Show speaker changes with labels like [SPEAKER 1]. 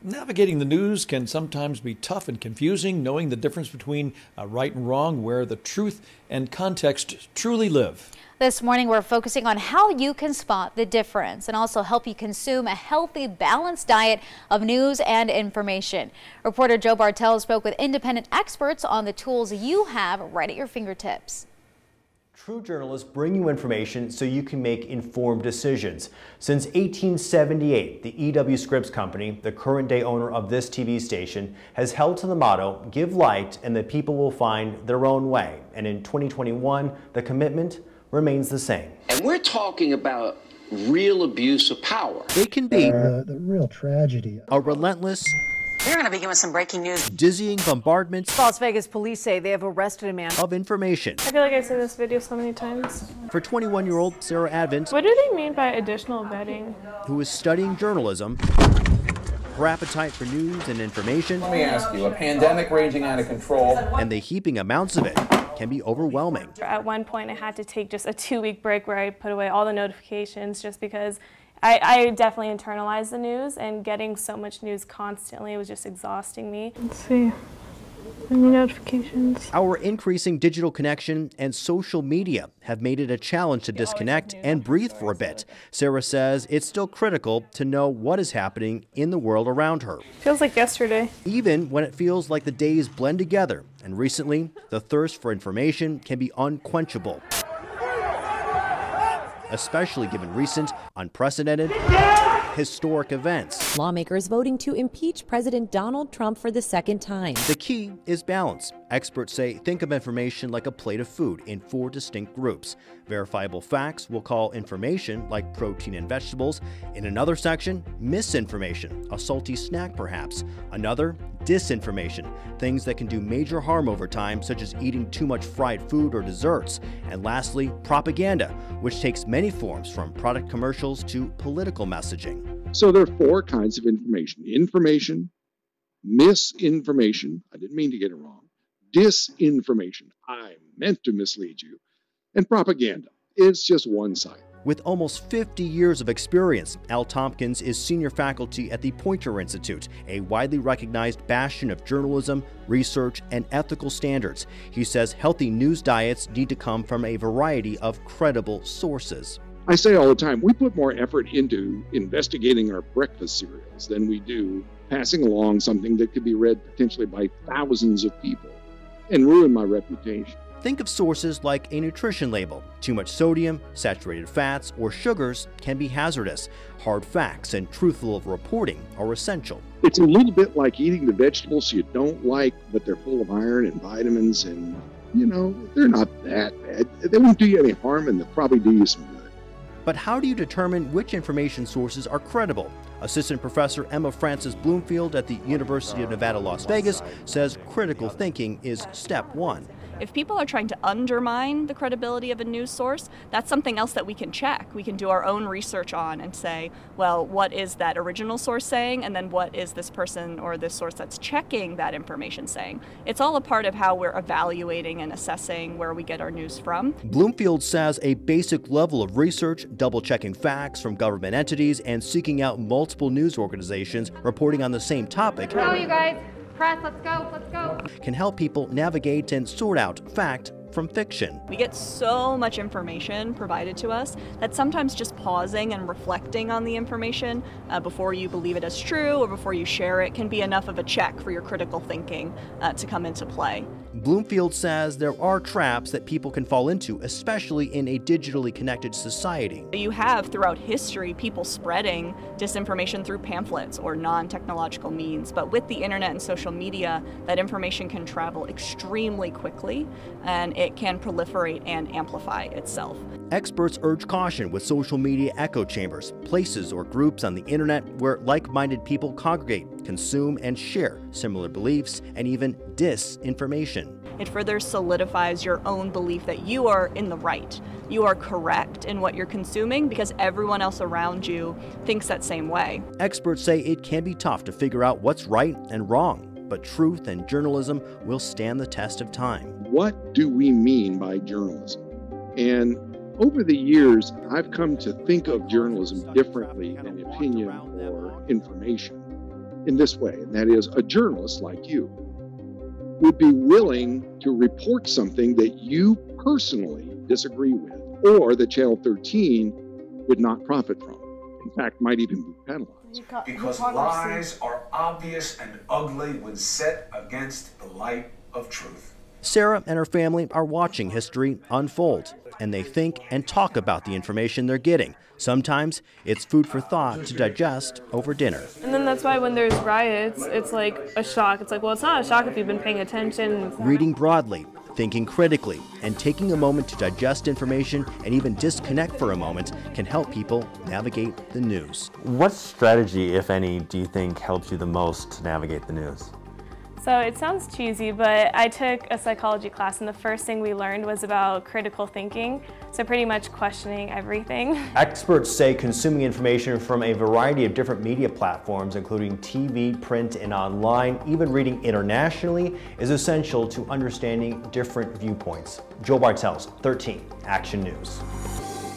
[SPEAKER 1] Navigating the news can sometimes be tough and confusing, knowing the difference between right and wrong, where the truth and context truly live.
[SPEAKER 2] This morning, we're focusing on how you can spot the difference and also help you consume a healthy, balanced diet of news and information. Reporter Joe Bartels spoke with independent experts on the tools you have right at your fingertips.
[SPEAKER 3] True journalists bring you information so you can make informed decisions. Since 1878, the E.W. Scripps Company, the current day owner of this TV station, has held to the motto, give light and the people will find their own way. And in 2021, the commitment remains the same.
[SPEAKER 4] And we're talking about real abuse of power.
[SPEAKER 3] It can be
[SPEAKER 5] the real tragedy.
[SPEAKER 3] A relentless,
[SPEAKER 6] We're going to begin with some breaking news.
[SPEAKER 3] dizzying bombardment
[SPEAKER 7] Las Vegas police say they have arrested a man
[SPEAKER 3] of information.
[SPEAKER 8] I feel like I've seen this video so many times.
[SPEAKER 3] For 21-year-old Sarah Advent,
[SPEAKER 8] What do they mean by additional vetting?
[SPEAKER 3] who is studying journalism, her appetite for news and information,
[SPEAKER 9] Let me ask you, a pandemic raging out of control.
[SPEAKER 3] and the heaping amounts of it can be overwhelming.
[SPEAKER 8] At one point, I had to take just a 2-week break where I put away all the notifications just because I definitely internalized the news, and getting so much news constantly was just exhausting me. Let's see. Any notifications?
[SPEAKER 3] Our increasing digital connection and social media have made it a challenge to disconnect and breathe for a bit. Sarah says it's still critical to know what is happening in the world around her,
[SPEAKER 8] Feels like yesterday.
[SPEAKER 3] even when it feels like the days blend together. And recently, the thirst for information can be unquenchable, especially given recent, unprecedented, historic events.
[SPEAKER 10] Lawmakers voting to impeach President Donald Trump for the second time.
[SPEAKER 3] The key is balance. Experts say think of information like a plate of food in 4 distinct groups. Verifiable facts will call information like protein and vegetables. In another section, misinformation, a salty snack perhaps. Another, disinformation, things that can do major harm over time, such as eating too much fried food or desserts. And lastly, propaganda, which takes many forms from product commercials to political messaging.
[SPEAKER 11] So there are 4 kinds of information. Information, misinformation, I didn't mean to get it wrong, disinformation, I meant to mislead you, and propaganda. It's just one side.
[SPEAKER 3] With almost 50 years of experience, Al Tompkins is senior faculty at the Poynter Institute, a widely recognized bastion of journalism, research, and ethical standards. He says healthy news diets need to come from a variety of credible sources.
[SPEAKER 11] I say all the time, we put more effort into investigating our breakfast cereals than we do passing along something that could be read potentially by thousands of people and ruin my reputation.
[SPEAKER 3] Think of sources like a nutrition label. Too much sodium, saturated fats, or sugars can be hazardous. Hard facts and truthful reporting are essential.
[SPEAKER 11] It's a little bit like eating the vegetables you don't like, but they're full of iron and vitamins, and, you know, they're not that bad. They won't do you any harm, and they'll probably do you some good.
[SPEAKER 3] But how do you determine which information sources are credible? Assistant Professor Emma Frances Bloomfield at the University of Nevada, Las Vegas says critical thinking is step 1.
[SPEAKER 12] If people are trying to undermine the credibility of a news source, that's something else that we can check. We can do our own research on and say, well, what is that original source saying? And then what is this person or this source that's checking that information saying? It's all a part of how we're evaluating and assessing where we get our news from.
[SPEAKER 3] Bloomfield says a basic level of research, double-checking facts from government entities, and seeking out multiple news organizations reporting on the same topic.
[SPEAKER 2] Go, you guys. Press, let's go.
[SPEAKER 3] Can help people navigate and sort out fact from fiction.
[SPEAKER 12] We get so much information provided to us that sometimes just pausing and reflecting on the information before you believe it as true or before you share it can be enough of a check for your critical thinking to come into play.
[SPEAKER 3] Bloomfield says there are traps that people can fall into, especially in a digitally connected society.
[SPEAKER 12] You have throughout history people spreading disinformation through pamphlets or non-technological means, but with the internet and social media, that information can travel extremely quickly and it can proliferate and amplify itself.
[SPEAKER 3] Experts urge caution with social media echo chambers, places or groups on the internet where like-minded people congregate, consume, and share similar beliefs and even disinformation.
[SPEAKER 12] It further solidifies your own belief that you are in the right. You are correct in what you're consuming because everyone else around you thinks that same way.
[SPEAKER 3] Experts say it can be tough to figure out what's right and wrong, but truth and journalism will stand the test of time.
[SPEAKER 11] What do we mean by journalism? And over the years, I've come to think of journalism differently than opinion or information. in this way, and that is a journalist like you would be willing to report something that you personally disagree with, or that Channel 13 would not profit from. In fact, might even be penalized.
[SPEAKER 13] Because lies are obvious and ugly when set against the light of truth.
[SPEAKER 3] SARA and her family are watching history unfold, and they think and talk about the information they're getting. Sometimes it's food for thought to digest over dinner.
[SPEAKER 8] And then that's why when there's riots, it's like a shock. It's like, well, it's not a shock if you've been paying attention.
[SPEAKER 3] Reading broadly, thinking critically, and taking a moment to digest information and even disconnect for a moment can help people navigate the news.
[SPEAKER 14] What strategy, if any, do you think helps you the most to navigate the news?
[SPEAKER 8] So it sounds cheesy, but I took a psychology class, and the first thing we learned was about critical thinking. So pretty much questioning everything.
[SPEAKER 3] Experts say consuming information from a variety of different media platforms, including TV, print, and online, even reading internationally, is essential to understanding different viewpoints. Joe BARTELS, 13 Action News.